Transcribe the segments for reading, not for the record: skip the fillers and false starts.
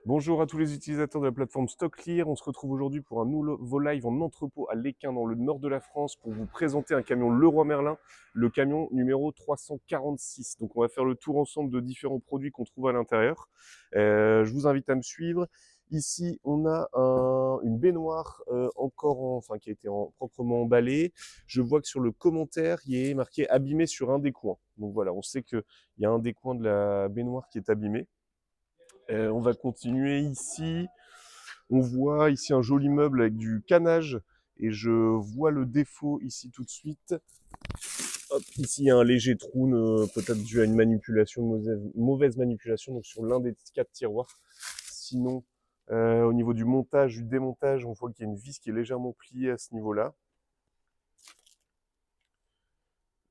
Bonjour à tous les utilisateurs de la plateforme StockClear. On se retrouve aujourd'hui pour un nouveau live en entrepôt à Lesquin dans le nord de la France pour vous présenter un camion Leroy Merlin, le camion numéro 346. Donc on va faire le tour ensemble de différents produits qu'on trouve à l'intérieur. Je vous invite à me suivre. Ici, on a une baignoire qui a été proprement emballée. Je vois que sur le commentaire, il est marqué abîmé sur un des coins. Donc voilà, on sait qu'il y a un des coins de la baignoire qui est abîmé. On va continuer ici. On voit ici un joli meuble avec du canage et je vois le défaut ici tout de suite. Hop, ici il y a un léger trou, peut-être dû à une manipulation, mauvaise manipulation, donc sur l'un des 4 tiroirs. Sinon, au niveau du montage, du démontage, on voit qu'il y a une vis qui est légèrement pliée à ce niveau-là.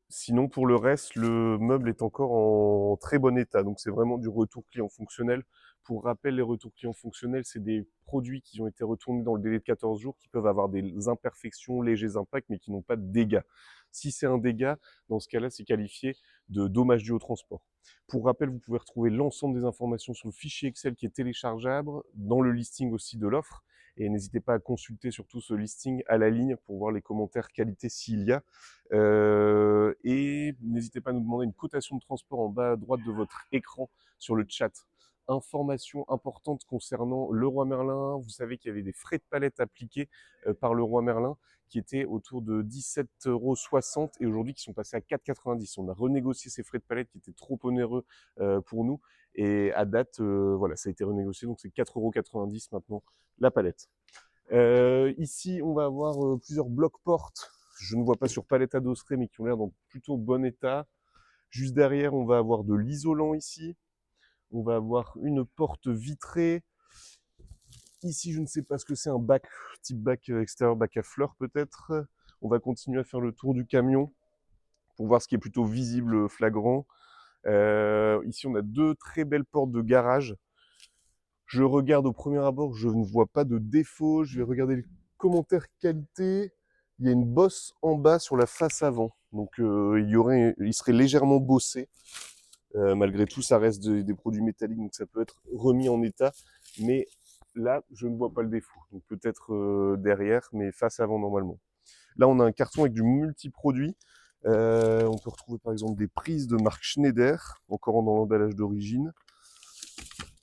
Sinon, pour le reste, le meuble est encore en très bon état. Donc, c'est vraiment du retour client fonctionnel. Pour rappel, les retours clients fonctionnels, c'est des produits qui ont été retournés dans le délai de 14 jours, qui peuvent avoir des imperfections, légers impacts, mais qui n'ont pas de dégâts. Si c'est un dégât, dans ce cas-là, c'est qualifié de dommage dû au transport. Pour rappel, vous pouvez retrouver l'ensemble des informations sur le fichier Excel qui est téléchargeable, dans le listing aussi de l'offre. Et n'hésitez pas à consulter surtout ce listing à la ligne pour voir les commentaires qualité s'il y a. Et n'hésitez pas à nous demander une cotation de transport en bas à droite de votre écran sur le chat. Information importante concernant Leroy Merlin, vous savez qu'il y avait des frais de palette appliqués par Leroy Merlin qui étaient autour de 17,60 € et aujourd'hui qui sont passés à 4,90 €. On a renégocié ces frais de palette qui étaient trop onéreux pour nous et à date, voilà, ça a été renégocié, donc c'est 4,90 € maintenant la palette. Ici, on va avoir plusieurs blocs portes. Je ne vois pas sur palette adossée, mais qui ont l'air dans plutôt bon état. Juste derrière, on va avoir de l'isolant ici. On va avoir une porte vitrée. Ici, je ne sais pas ce que c'est, un bac, type bac extérieur, bac à fleurs peut-être. On va continuer à faire le tour du camion pour voir ce qui est plutôt visible, flagrant. Ici, on a deux très belles portes de garage. Je regarde au premier abord, je ne vois pas de défaut. Je vais regarder le commentaire qualité. Il y a une bosse en bas sur la face avant. Donc il serait légèrement bossé. Malgré tout, ça reste des produits métalliques, donc ça peut être remis en état. Mais là, je ne vois pas le défaut. Donc peut-être derrière, mais face avant normalement. Là, on a un carton avec du multiproduit. On peut retrouver par exemple des prises de marque Schneider, encore dans l'emballage d'origine.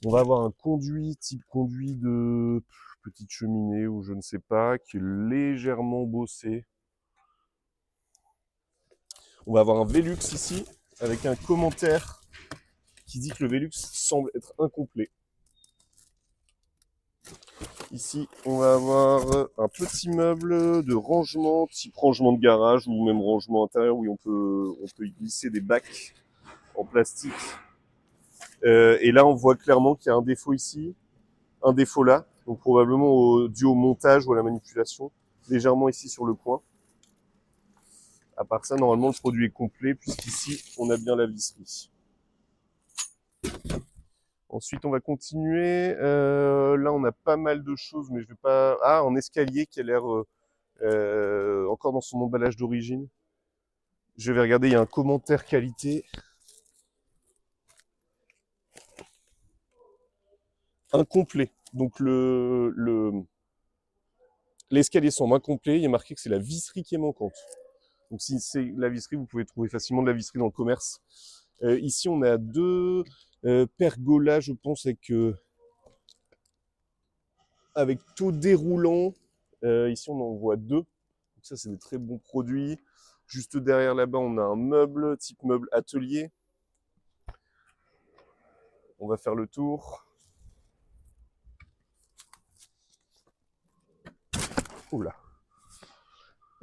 On va avoir un conduit, type conduit de petite cheminée ou je ne sais pas, qui est légèrement bossé. On va avoir un Velux ici, avec un commentaire qui dit que le Velux semble être incomplet. Ici, on va avoir un petit meuble de rangement, type rangement de garage ou même rangement intérieur, où on peut y glisser des bacs en plastique. Et là, on voit clairement qu'il y a un défaut ici, un défaut là, donc probablement dû au montage ou à la manipulation, légèrement ici sur le coin. À part ça, normalement, le produit est complet, puisqu'ici, on a bien la visserie. Ensuite, on va continuer. Là, on a pas mal de choses, mais je vais pas... Ah, un escalier qui a l'air encore dans son emballage d'origine. Je vais regarder, il y a un commentaire qualité. Incomplet. Donc, l'escalier semble incomplet. Il y a marqué que c'est la visserie qui est manquante. Donc, si c'est la visserie, vous pouvez trouver facilement de la visserie dans le commerce. Ici, on a deux pergolas, je pense, avec taux déroulant. Ici, on en voit deux. Donc ça, c'est des très bons produits. Juste derrière là-bas, on a un meuble, type meuble atelier. On va faire le tour. Oula.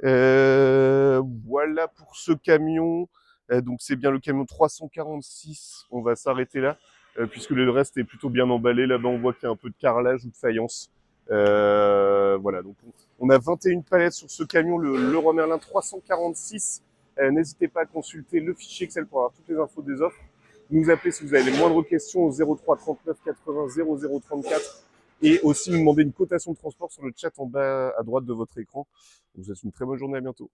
Voilà pour ce camion. Donc c'est bien le camion 346. On va s'arrêter là, puisque le reste est plutôt bien emballé. Là-bas, on voit qu'il y a un peu de carrelage ou de faïence. Voilà, donc on a 21 palettes sur ce camion, le Leroy Merlin 346. N'hésitez pas à consulter le fichier Excel pour avoir toutes les infos des offres. Nous appeler si vous avez les moindres questions au 03 39 80 00 34 et aussi nous demander une cotation de transport sur le chat en bas à droite de votre écran. Je vous souhaite une très bonne journée, à bientôt.